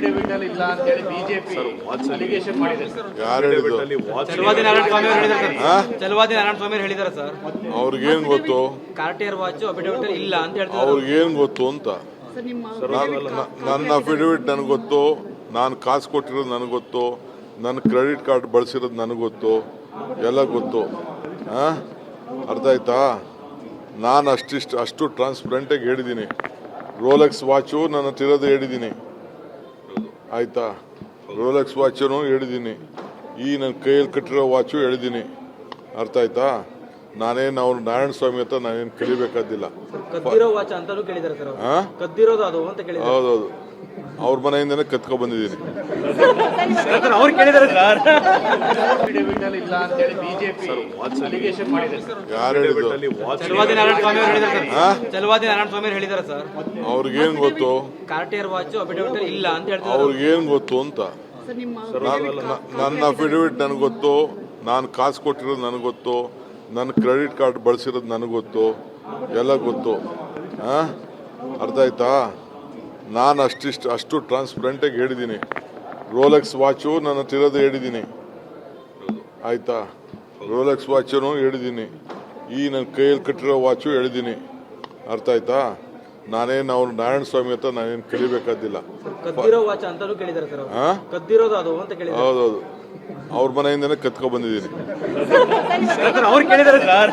Affidavit ಅಲ್ಲಿ ಇಲ್ಲ ಅಂತ ಹೇಳಿ ಬಿಜೆಪಿ ಅಲಿಗೇಷನ್ ಮಾಡಿದೆ ಸರ್. ಯಾರು ಹೇಳಿದ್ರು? ಚಲವಾದಿ ನಾರಾಯಣ ಸ್ವಾಮಿ ಅವರು ಹೇಳಿದ್ದಾರೆ ಸರ್. ಚಲವಾದಿ ನಾರಾಯಣ ಸ್ವಾಮಿ ಅವರು ಹೇಳಿದ್ದಾರೆ ಸರ್. ಅವ್ರಿಗೇನ್ ಗೊತ್ತು? ಕಾರ್ಟಿಯರ್ ವಾಚ್ ಅಫಿಡವಿಟ್ ಅಲ್ಲಿ ಇಲ್ಲ ಅಂತ ಹೇಳ್ತಾರೆ. ಅವ್ರಿಗೇನ್ ಗೊತ್ತು ಅಂತ? ನನ್ನ ಅಫಿಡವಿಟ್ ನನಗೆ ಗೊತ್ತು, ನಾನು ಕಾಸು ಕೊಟ್ಟಿರೋದು ನನಗೆ ಗೊತ್ತು, ನನ್ನ ಕ್ರೆಡಿಟ್ ಕಾರ್ಡ್ ಬಳಸಿರೋದು ನನಗೆ ಗೊತ್ತು, ಎಲ್ಲ ಗೊತ್ತು. ಅರ್ಥ ಆಯ್ತಾ? ನಾನು ಅಷ್ಟು ಟ್ರಾನ್ಸ್ಪರೆಂಟಾಗಿ ಹೇಳಿದ್ದೀನಿ. ರೋಲೆಕ್ಸ್ ವಾಚು ನನ್ನ ತಿರೋದು ಹೇಳಿದ್ದೀನಿ, ಆಯ್ತಾ? ರೋಲೆಕ್ಸ್ ವಾಚನು ಹೇಳಿದ್ದೀನಿ, ಈ ನನ್ನ ಕೈಯಲ್ಲಿ ಕಟ್ಟಿರೋ ವಾಚು ಹೇಳಿದ್ದೀನಿ. ಅರ್ಥ ಆಯ್ತಾ? ನಾನೇನು ಅವ್ರು ನಾರಾಯಣ ಸ್ವಾಮಿ ಅಂತ ನಾನೇನು ಕಲಿಬೇಕಾದಿಲ್ಲ. ಕದ್ದಿರೋ ವಾಚ್ ಅಂತಾನೂ ಕೇಳಿದ್ದಾರೆ ಸರ್. ಕದ್ದಿರೋದು ಅದು ಅಂತ ಕೇಳಿದ್ದಾರೆ. ಹೌದೌದು, ಅವ್ರ ಮನೆಯಿಂದನೇ ಕತ್ಕೊ ಬಂದಿದ್ದೀನಿ. ಅವ್ರು ಕೇಳಿದ್ದಾರೆ ಸರ್. ಅಫಿಡವಿಟ್ ಅಲ್ಲಿ ಇಲ್ಲ ಅಂತ ಹೇಳಿ ಬಿಜೆಪಿ ಅಲಿಗೇಷನ್ ಮಾಡಿದೆ ಸರ್. ಯಾರು ಹೇಳಿದ್ರು? ಚಲವಾದಿ ನಾರಾಯಣ ಸ್ವಾಮಿ ಅವರು ಹೇಳಿದ್ದಾರೆ ಸರ್. ಚಲವಾದಿ ನಾರಾಯಣ ಸ್ವಾಮಿ ಅವರು ಹೇಳಿದ್ದಾರೆ ಸರ್. ಅವ್ರಿಗೇನ್ ಗೊತ್ತು? ಕಾರ್ಟಿಯರ್ ವಾಚ್ ಅಫಿಡವಿಟ್ ಅಲ್ಲಿ ಇಲ್ಲ ಅಂತ ಹೇಳ್ತಾರೆ. ಅವ್ರಿಗೇನ್ ಗೊತ್ತು ಅಂತ? ನನ್ನ ಅಫಿಡವಿಟ್ ನನಗೆ ಗೊತ್ತು, ನಾನು ಕಾಸು ಕೊಟ್ಟಿರೋದು ನನಗೆ ಗೊತ್ತು, ನನ್ನ ಕ್ರೆಡಿಟ್ ಕಾರ್ಡ್ ಬಳಸಿರೋದು ನನಗೆ ಗೊತ್ತು, ಎಲ್ಲ ಗೊತ್ತು. ಅರ್ಥ ಆಯ್ತಾ? ನಾನು ಅಷ್ಟು ಟ್ರಾನ್ಸ್ಪರೆಂಟಾಗಿ ಹೇಳಿದ್ದೀನಿ. ರೋಲೆಕ್ಸ್ ವಾಚು ನನ್ನ ತಿರೋದು ಹೇಳಿದ್ದೀನಿ, ಆಯ್ತಾ? ರೋಲೆಕ್ಸ್ ವಾಚನು ಹೇಳಿದ್ದೀನಿ, ಈ ನನ್ನ ಕೈಯಲ್ಲಿ ಕಟ್ಟಿರೋ ವಾಚು ಹೇಳಿದ್ದೀನಿ. ಅರ್ಥ ಆಯ್ತಾ? ನಾನೇನು ಅವ್ರು ನಾರಾಯಣ ಸ್ವಾಮಿ ಅಂತ ನಾನೇನು ಕಲಿಬೇಕಾದಿಲ್ಲ. ಕದ್ದಿರೋ ವಾಚ್ ಅಂತಾನೂ ಕೇಳಿದ್ದಾರೆ ಸರ್. ಕದ್ದಿರೋದು ಅದು ಅಂತ ಕೇಳಿದ್ದಾರೆ. ಹೌದೌದು, ಅವ್ರ ಮನೆಯಿಂದನೇ ಕತ್ಕೊ ಬಂದಿದ್ದೀನಿ. ಅವ್ರು ಕೇಳಿದ್ದಾರೆ ಸರ್.